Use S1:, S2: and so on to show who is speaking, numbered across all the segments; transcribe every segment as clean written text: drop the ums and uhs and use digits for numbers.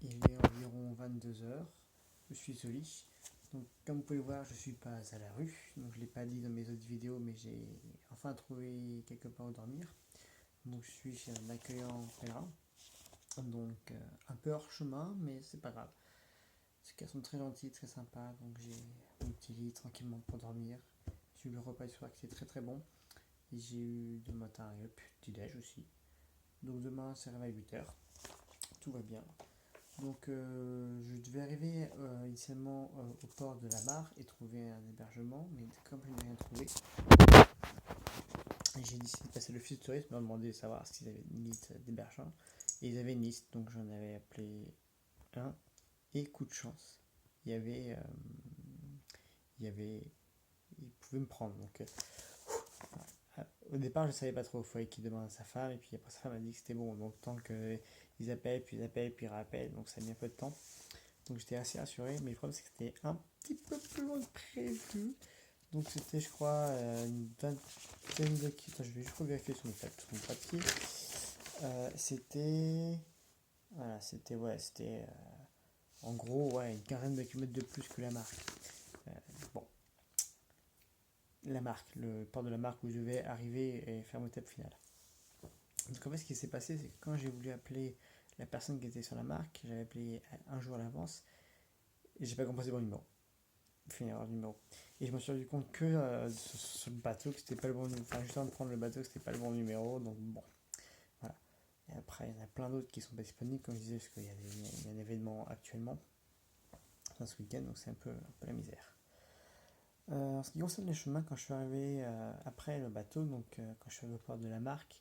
S1: Il est environ 22 heures. Je suis au lit. Donc, comme vous pouvez le voir, je ne suis pas à la rue. Donc, je ne l'ai pas dit dans mes autres vidéos, mais j'ai enfin trouvé quelque part où dormir. Donc, je suis chez un accueillant pèlerin. Donc, un peu hors chemin, mais c'est pas grave. Ces cas sont très gentils, très sympas. Donc, j'ai mon petit lit tranquillement pour dormir. J'ai eu le repas du soir qui était très très bon. Et j'ai eu de matin et le petit déj aussi. Donc, demain, c'est réveil 8 heures. Tout va bien. Donc je devais arriver initialement au port de la Mare et trouver un hébergement, mais comme je n'ai rien trouvé, j'ai décidé de passer l'office de tourisme, m'a demandé de savoir s'ils avaient une liste d'hébergements. Et ils avaient une liste, donc j'en avais appelé un, et coup de chance, il y avait, ils pouvaient me prendre. Donc au départ je ne savais pas trop, il fallait qu'il demande à sa femme, et puis après sa femme a dit que c'était bon, donc tant qu'ils appellent, puis ils appellent, puis ils rappellent, donc ça a mis un peu de temps. Donc j'étais assez rassuré, mais le problème c'est que c'était un petit peu plus loin que prévu. Donc c'était, je crois, une vingtaine de kilomètres. Je vais juste vérifier sur mon papier. C'était. Voilà, c'était en gros, ouais, une quinzaine de kilomètres de plus que la marque. Euh, bon, la marque, le port de la marque où je vais arriver et faire mon étape finale. Donc en fait, ce qui s'est passé, c'est que quand j'ai voulu appeler la personne qui était sur la marque, j'avais appelé un jour à l'avance et j'ai pas composé mon numéro. Fait une erreur de numéro. Et je me suis rendu compte que sur le bateau, que c'était pas le bon numéro. Enfin, juste avant de prendre le bateau, que c'était pas le bon numéro. Donc bon, voilà. Et après, il y en a plein d'autres qui sont pas disponibles, comme je disais, parce qu'il y a un événement actuellement, enfin, ce week-end, donc c'est un peu la misère. En ce qui concerne les chemins, quand je suis arrivé après le bateau, donc quand je suis arrivé au port de la Marque,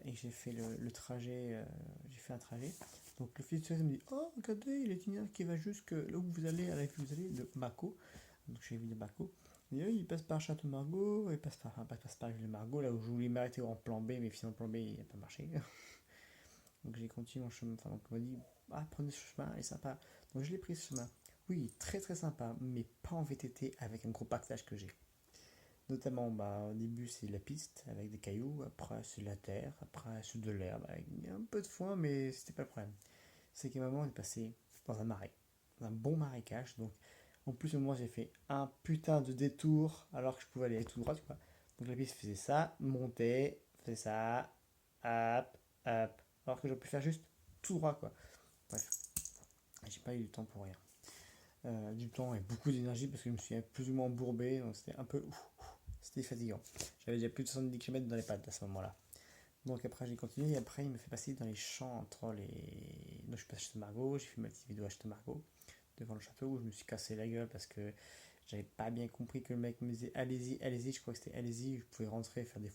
S1: et que j'ai fait le trajet, j'ai fait un trajet. Donc le fils de me dit: Oh, regardez, il est une qui va jusque là où vous allez, à la où vous allez, de Mako. Donc j'ai vu de Mako. Il passe par Château Margaux, il passe par Ville Margaux, là où je voulais m'arrêter en plan B, mais finalement plan B il n'a pas marché. Donc j'ai continué mon chemin. Enfin, donc on m'a dit: Ah, prenez ce chemin, il est sympa. Donc je l'ai pris ce chemin. Oui, très très sympa, mais pas en VTT avec un gros pactage que j'ai. Notamment, bah, au début, c'est la piste avec des cailloux, après, c'est la terre, après, c'est de l'herbe avec un peu de foin, mais c'était pas le problème. C'est qu'à un moment, on est passé dans un marais, dans un bon marécage. Donc, en plus, au moment, j'ai fait un putain de détour alors que je pouvais aller tout droit, tu vois. Donc, la piste faisait ça, montait, faisait ça, hop, hop. Alors que j'aurais pu faire juste tout droit, quoi. Bref, j'ai pas eu du temps pour rien. Du temps et beaucoup d'énergie parce que je me suis plus ou moins embourbé, donc c'était un peu. C'était fatigant. J'avais déjà plus de 70 km dans les pattes à ce moment-là. Donc après j'ai continué et après il me fait passer dans les champs entre les. Donc je suis passé à Margot, j'ai fait ma petite vidéo à Margot devant le château où je me suis cassé la gueule parce que j'avais pas bien compris que le mec me disait allez-y, allez-y, je crois que c'était allez-y, je pouvais rentrer, faire des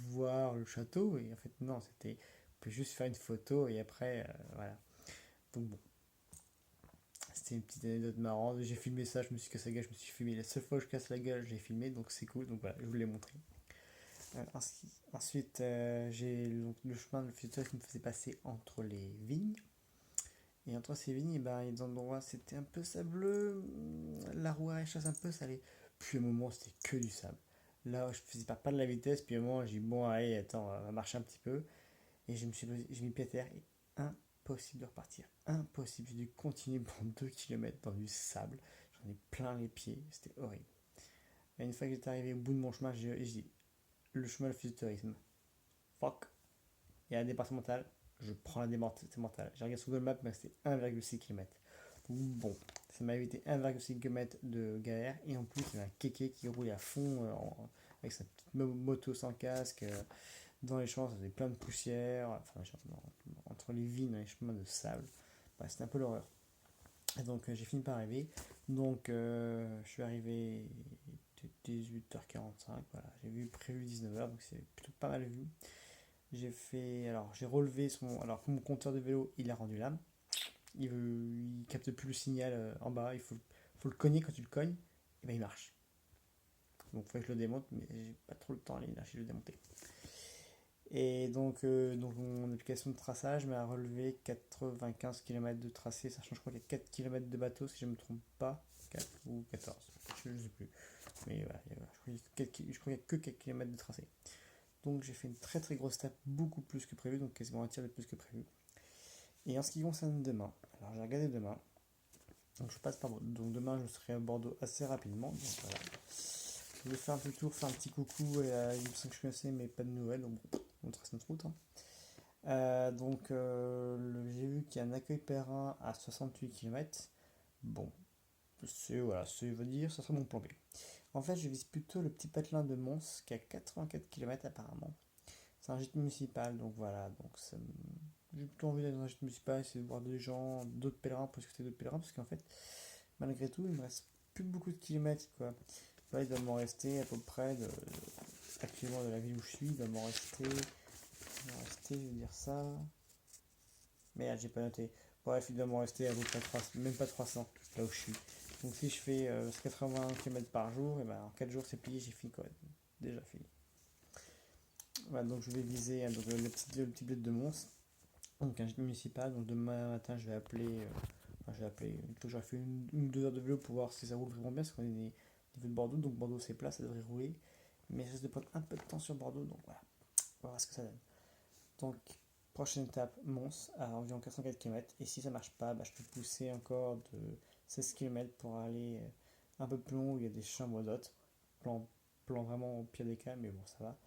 S1: voir le château et en fait non, c'était je pouvais juste faire une photo et après voilà. Donc bon, c'était une petite anecdote marrante. J'ai filmé ça, je me suis cassé la gueule, je me suis filmé. La seule fois que je casse la gueule, j'ai filmé, donc c'est cool. Donc voilà, je vous l'ai montré. Ensuite, j'ai le chemin de futur qui me faisait passer entre les vignes. Et entre ces vignes, ben, il y a des endroits, c'était un peu sableux. La roue à chasse un peu salée. Puis au moment, c'était que du sable. Là, je faisais pas de la vitesse. Puis au moment, j'ai dit, bon, allez, attends, on va marcher un petit peu. Et j'ai mis pied à terre. Et impossible de repartir. Impossible. J'ai dû continuer pendant 2 km dans du sable. J'en ai plein les pieds. C'était horrible. Et une fois que j'étais arrivé au bout de mon chemin, j'ai dit, le chemin de tourisme. Fuck. Il y a la départementale, je prends la départementale. J'ai regardé sur Google Maps, mais c'était 1,6 km. Donc bon, ça m'a évité 1,6 km de galère. Et en plus, il y a un kéké qui roule à fond avec sa petite moto sans casque. Dans les champs, ça faisait plein de poussière. Enfin, entre les vignes, dans les chemins de sable. Bah, c'était un peu l'horreur. Et donc, j'ai fini par arriver. Donc, je suis arrivé 18h45. Voilà, j'ai vu prévu 19h, donc c'est plutôt pas mal vu. J'ai relevé son, alors mon compteur de vélo, il a rendu l'âme. Il capte plus le signal en bas. Faut le cogner quand tu le cognes, et ben il marche. Donc il faut que je le démonte, mais j'ai pas trop le temps, l'énergie de le démonter. Et donc mon application de traçage m'a relevé 95 km de tracé, sachant que je crois qu'il y a 4 km de bateau si je ne me trompe pas, 4 ou 14, je ne sais plus. Mais voilà, je crois qu'il n'y a que 4 km de tracé. Donc j'ai fait une très très grosse tape, beaucoup plus que prévu, donc quasiment un tiers de plus que prévu. Et en ce qui concerne demain, alors j'ai regardé demain, donc je passe par Bordeaux. Donc demain je serai à Bordeaux assez rapidement. Donc voilà. Je vais faire un petit tour, faire un petit coucou à une personne que je connaissais mais pas de nouvelles, donc bon, on trace notre route, hein. J'ai vu qu'il y a un accueil Perrin à 68 km. Bon, voilà, veut dire, ça serait mon plan B. En fait, je vise plutôt le petit patelin de Mons qui a 84 km apparemment. C'est un gîte municipal, donc voilà, j'ai plutôt envie d'aller dans un gîte municipal, essayer de voir des gens, d'autres pèlerins, pour discuter d'autres pèlerins, parce qu'en fait, malgré tout, il me reste plus beaucoup de kilomètres, quoi. Là, il doit m'en rester à peu près, actuellement de la ville où je suis, il doit je vais dire ça. Merde, j'ai pas noté. Bref, il doit m'en rester à peu près 300, même pas 300, là où je suis. Donc si je fais 80 km par jour, et ben en 4 jours c'est plié, j'ai fini quoi. Déjà fini. Voilà, donc je vais viser donc, le petit bled de Mons, donc un gîte municipal. Donc demain matin je vais appeler, une fois que j'aurai fait une ou 2 heures de vélo pour voir si ça roule vraiment bien, parce qu'on est au niveau de Bordeaux, donc Bordeaux c'est plat, ça devrait rouler. Mais je risque de prendre un peu de temps sur Bordeaux, donc voilà, on va voir ce que ça donne. Donc prochaine étape, Mons à environ 404 km. Et si ça marche pas, bah, je peux pousser encore de 16 km pour aller un peu plus long où il y a des chambres d'hôtes. Plan vraiment au pire des cas, mais bon, ça va.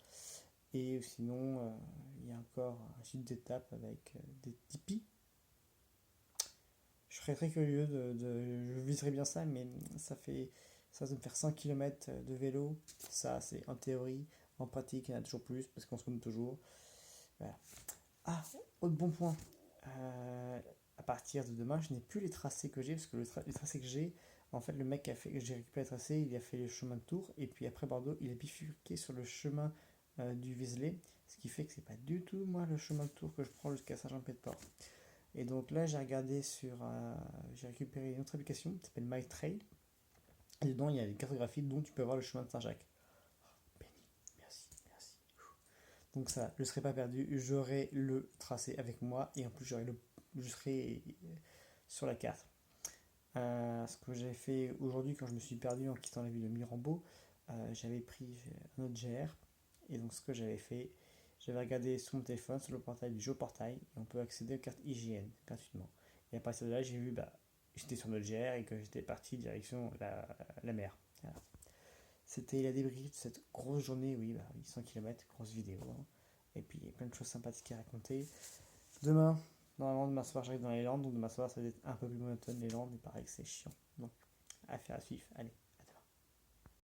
S1: Et sinon, il y a encore un site d'étape avec des tipis. Je serais très curieux je viserais bien ça, mais ça va me faire 100 km de vélo. Ça, c'est en théorie. En pratique, il y en a toujours plus parce qu'on se compte toujours. Voilà. Ah, autre bon point. À partir de demain, je n'ai plus les tracés que j'ai, parce que les tracés que j'ai, en fait, le mec qui a fait, j'ai récupéré les tracés, il a fait le chemin de Tours, et puis après Bordeaux, il a bifurqué sur le chemin du Vézelay, ce qui fait que c'est pas du tout moi le chemin de Tours que je prends jusqu'à Saint-Jean-Pied-de-Port. Et donc là, j'ai récupéré une autre application qui s'appelle MyTrail, et dedans il y a des cartographies dont tu peux voir le chemin de Saint-Jacques. Béni, merci, merci. Donc ça, je ne serai pas perdu, j'aurai le tracé avec moi et en plus je serai sur la carte. Ce que j'ai fait aujourd'hui quand je me suis perdu en quittant la ville de Mirambeau, j'avais pris un autre GR et donc ce que j'avais fait, j'avais regardé sur mon téléphone, sur le portail du Géoportail et on peut accéder aux cartes IGN gratuitement. Et à partir de là, j'ai vu, j'étais sur notre GR et que j'étais parti direction la mer. Voilà. C'était la débrief de cette grosse journée, oui, 100 km, grosse vidéo, hein. Et puis plein de choses sympathiques à raconter. Demain, normalement demain soir j'arrive dans les Landes, donc demain soir ça va être un peu plus monotone les Landes, il paraît que c'est chiant. Donc, affaire à suivre, allez.